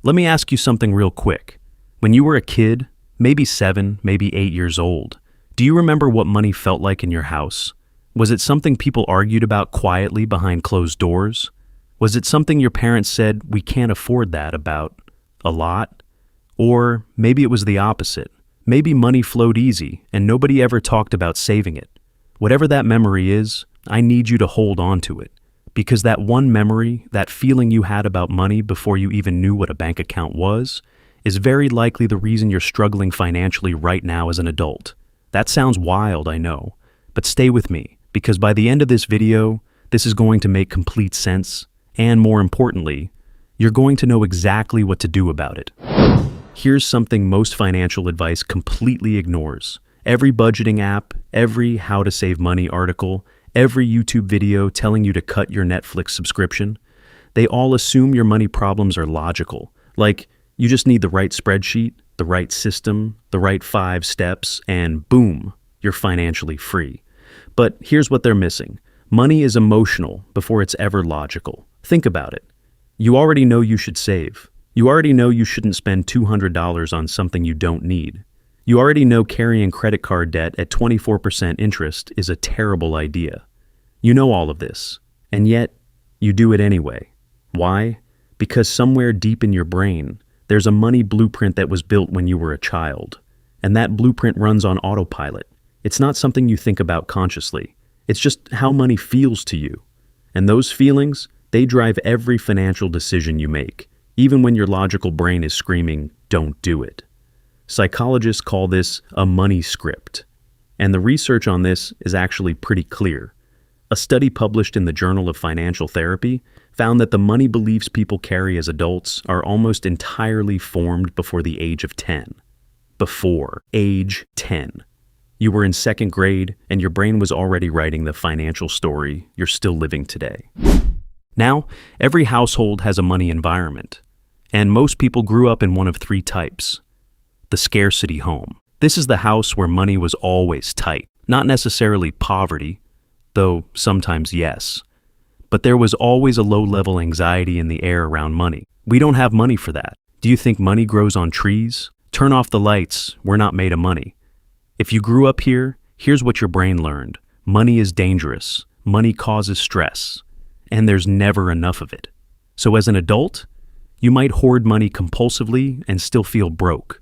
Let me ask you something real quick. When you were a kid, maybe 7, maybe 8 years old, do you remember what money felt like in your house? Was it something people argued about quietly behind closed doors? Was it something your parents said, "We can't afford that," about a lot? Or maybe it was the opposite. Maybe money flowed easy and nobody ever talked about saving it. Whatever that memory is, I need you to hold on to it. Because that one memory, that feeling you had about money before you even knew what a bank account was, is very likely the reason you're struggling financially right now as an adult. That sounds wild, I know, but stay with me, because by the end of this video, this is going to make complete sense, and more importantly, you're going to know exactly what to do about it. Here's something most financial advice completely ignores. Every budgeting app, every how to save money article, every YouTube video telling you to cut your Netflix subscription, they all assume your money problems are logical. Like, you just need the right spreadsheet, the right system, the right 5 steps, and boom, you're financially free. But here's what they're missing. Money is emotional before it's ever logical. Think about it. You already know you should save. You already know you shouldn't spend $200 on something you don't need. You already know carrying credit card debt at 24% interest is a terrible idea. You know all of this, and yet you do it anyway. Why? Because somewhere deep in your brain, there's a money blueprint that was built when you were a child, and that blueprint runs on autopilot. It's not something you think about consciously. It's just how money feels to you. And those feelings, they drive every financial decision you make, even when your logical brain is screaming, "Don't do it." Psychologists call this a money script, and the research on this is actually pretty clear. A study published in the Journal of Financial Therapy found that the money beliefs people carry as adults are almost entirely formed before the age of 10. Before age 10. You were in 2nd grade, and your brain was already writing the financial story you're still living today. Now, every household has a money environment, and most people grew up in one of 3 types. The scarcity home. This is the house where money was always tight. Not necessarily poverty, though sometimes yes. But there was always a low-level anxiety in the air around money. We don't have money for that. Do you think money grows on trees? Turn off the lights, we're not made of money. If you grew up here, here's what your brain learned. Money is dangerous. Money causes stress. And there's never enough of it. So as an adult, you might hoard money compulsively and still feel broke.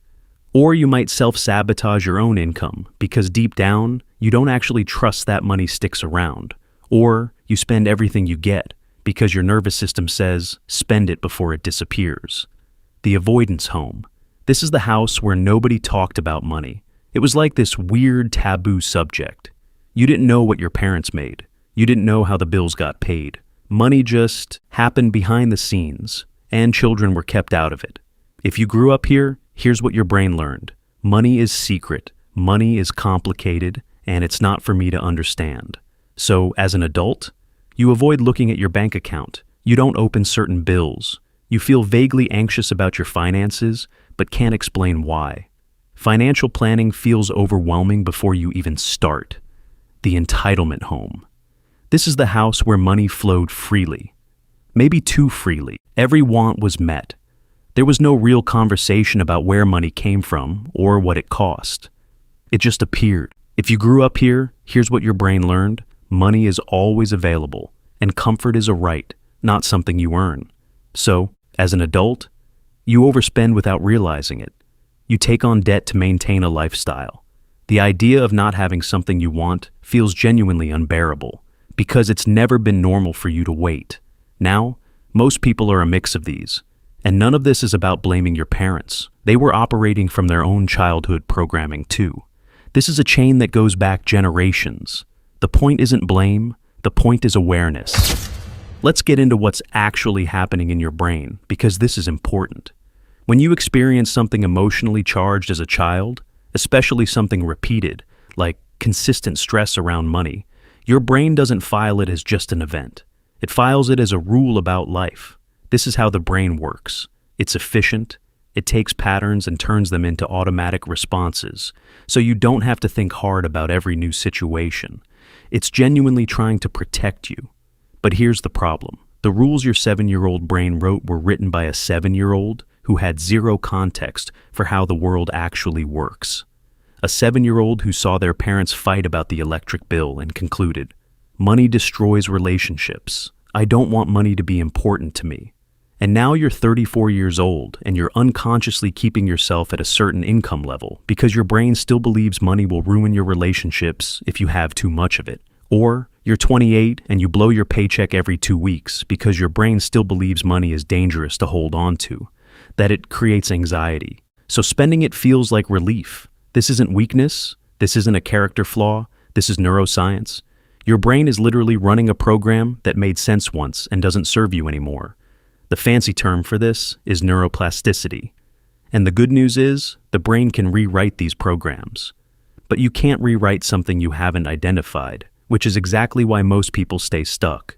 Or you might self-sabotage your own income because deep down, you don't actually trust that money sticks around. Or you spend everything you get because your nervous system says, spend it before it disappears. The avoidance home. This is the house where nobody talked about money. It was like this weird taboo subject. You didn't know what your parents made. You didn't know how the bills got paid. Money just happened behind the scenes, and children were kept out of it. If you grew up here, here's what your brain learned. Money is secret, money is complicated, and it's not for me to understand. So, as an adult, you avoid looking at your bank account. You don't open certain bills. You feel vaguely anxious about your finances, but can't explain why. Financial planning feels overwhelming before you even start. The entitlement home. This is the house where money flowed freely. Maybe too freely. Every want was met. There was no real conversation about where money came from or what it cost. It just appeared. If you grew up here, here's what your brain learned. Money is always available, and comfort is a right, not something you earn. So, as an adult, you overspend without realizing it. You take on debt to maintain a lifestyle. The idea of not having something you want feels genuinely unbearable, because it's never been normal for you to wait. Now, most people are a mix of these. And none of this is about blaming your parents. They were operating from their own childhood programming too. This is a chain that goes back generations. The point isn't blame, the point is awareness. Let's get into what's actually happening in your brain, because this is important. When you experience something emotionally charged as a child, especially something repeated, like consistent stress around money, your brain doesn't file it as just an event. It files it as a rule about life. This is how the brain works. It's efficient. It takes patterns and turns them into automatic responses, so you don't have to think hard about every new situation. It's genuinely trying to protect you. But here's the problem. The rules your 7-year-old brain wrote were written by a 7-year-old who had zero context for how the world actually works. A 7-year-old who saw their parents fight about the electric bill and concluded, "Money destroys relationships. I don't want money to be important to me." And now you're 34 years old and you're unconsciously keeping yourself at a certain income level because your brain still believes money will ruin your relationships if you have too much of it. Or you're 28 and you blow your paycheck every 2 weeks because your brain still believes money is dangerous to hold on to, that it creates anxiety. So spending it feels like relief. This isn't weakness. This isn't a character flaw. This is neuroscience. Your brain is literally running a program that made sense once and doesn't serve you anymore. The fancy term for this is neuroplasticity. And the good news is, the brain can rewrite these programs. But you can't rewrite something you haven't identified, which is exactly why most people stay stuck.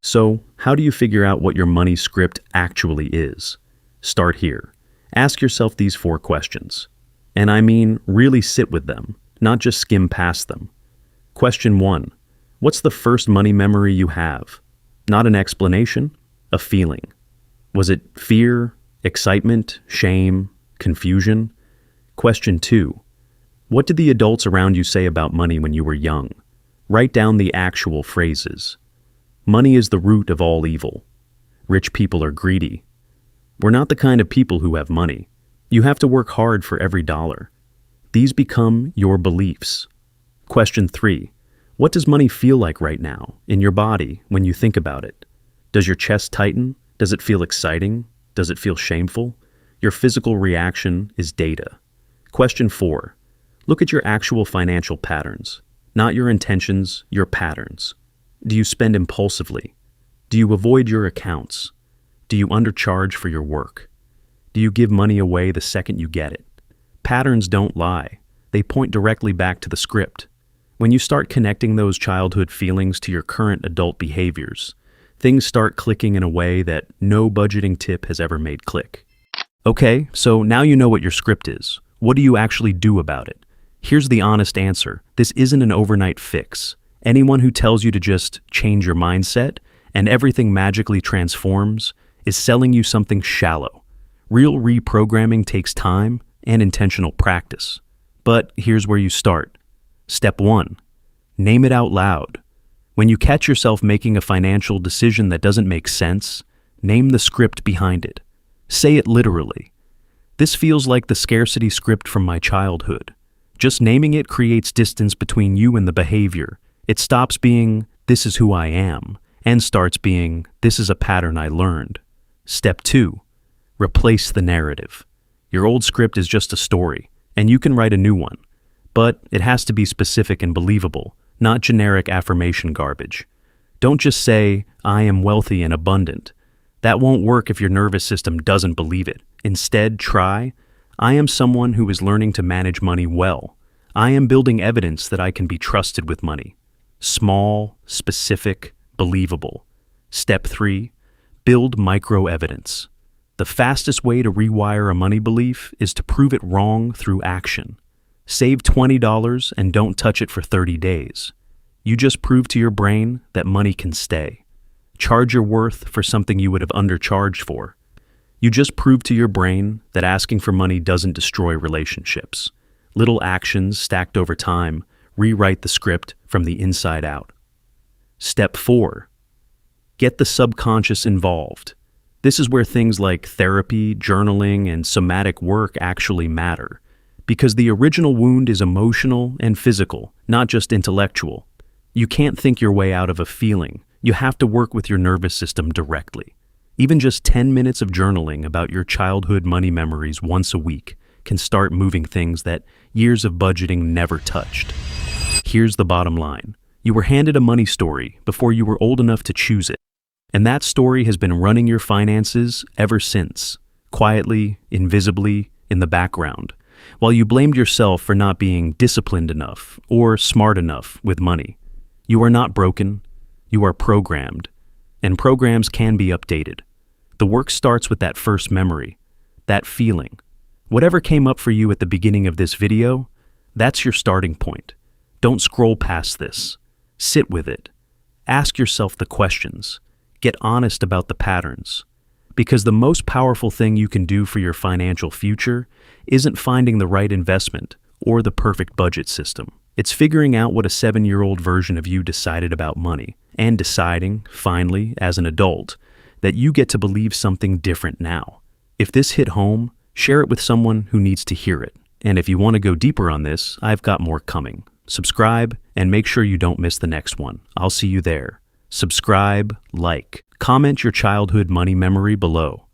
So, how do you figure out what your money script actually is? Start here. Ask yourself these 4 questions. And I mean, really sit with them, not just skim past them. Question 1. What's the first money memory you have? Not an explanation, a feeling. Was it fear, excitement, shame, confusion? Question 2. What did the adults around you say about money when you were young? Write down the actual phrases. Money is the root of all evil. Rich people are greedy. We're not the kind of people who have money. You have to work hard for every dollar. These become your beliefs. Question 3. What does money feel like right now, in your body, when you think about it? Does your chest tighten? Does it feel exciting? Does it feel shameful? Your physical reaction is data. Question 4. Look at your actual financial patterns. Not your intentions, your patterns. Do you spend impulsively? Do you avoid your accounts? Do you undercharge for your work? Do you give money away the second you get it? Patterns don't lie. They point directly back to the script. When you start connecting those childhood feelings to your current adult behaviors, things start clicking in a way that no budgeting tip has ever made click. Okay, so now you know what your script is. What do you actually do about it? Here's the honest answer. This isn't an overnight fix. Anyone who tells you to just change your mindset and everything magically transforms is selling you something shallow. Real reprogramming takes time and intentional practice. But here's where you start. Step 1. Name it out loud. When you catch yourself making a financial decision that doesn't make sense, name the script behind it. Say it literally. This feels like the scarcity script from my childhood. Just naming it creates distance between you and the behavior. It stops being, "This is who I am," and starts being, "This is a pattern I learned." Step 2. Replace the narrative. Your old script is just a story, and you can write a new one. But it has to be specific and believable, not generic affirmation garbage. Don't just say, "I am wealthy and abundant." That won't work if your nervous system doesn't believe it. Instead, try, "I am someone who is learning to manage money well. I am building evidence that I can be trusted with money." Small, specific, believable. Step 3. Build micro-evidence. The fastest way to rewire a money belief is to prove it wrong through action. Save $20 and don't touch it for 30 days. You just prove to your brain that money can stay. Charge your worth for something you would have undercharged for. You just prove to your brain that asking for money doesn't destroy relationships. Little actions stacked over time rewrite the script from the inside out. Step 4. Get the subconscious involved. This is where things like therapy, journaling, and somatic work actually matter. Because the original wound is emotional and physical, not just intellectual. You can't think your way out of a feeling. You have to work with your nervous system directly. Even just 10 minutes of journaling about your childhood money memories once a week can start moving things that years of budgeting never touched. Here's the bottom line. You were handed a money story before you were old enough to choose it. And that story has been running your finances ever since, quietly, invisibly, in the background, while you blamed yourself for not being disciplined enough or smart enough with money. You are not broken. You are programmed. And programs can be updated. The work starts with that first memory, that feeling. Whatever came up for you at the beginning of this video, that's your starting point. Don't scroll past this. Sit with it. Ask yourself the questions. Get honest about the patterns. Because the most powerful thing you can do for your financial future isn't finding the right investment or the perfect budget system. It's figuring out what a 7-year-old version of you decided about money, and deciding, finally, as an adult, that you get to believe something different now. If this hit home, share it with someone who needs to hear it. And if you want to go deeper on this, I've got more coming. Subscribe, and make sure you don't miss the next one. I'll see you there. Subscribe, like, comment your childhood money memory below.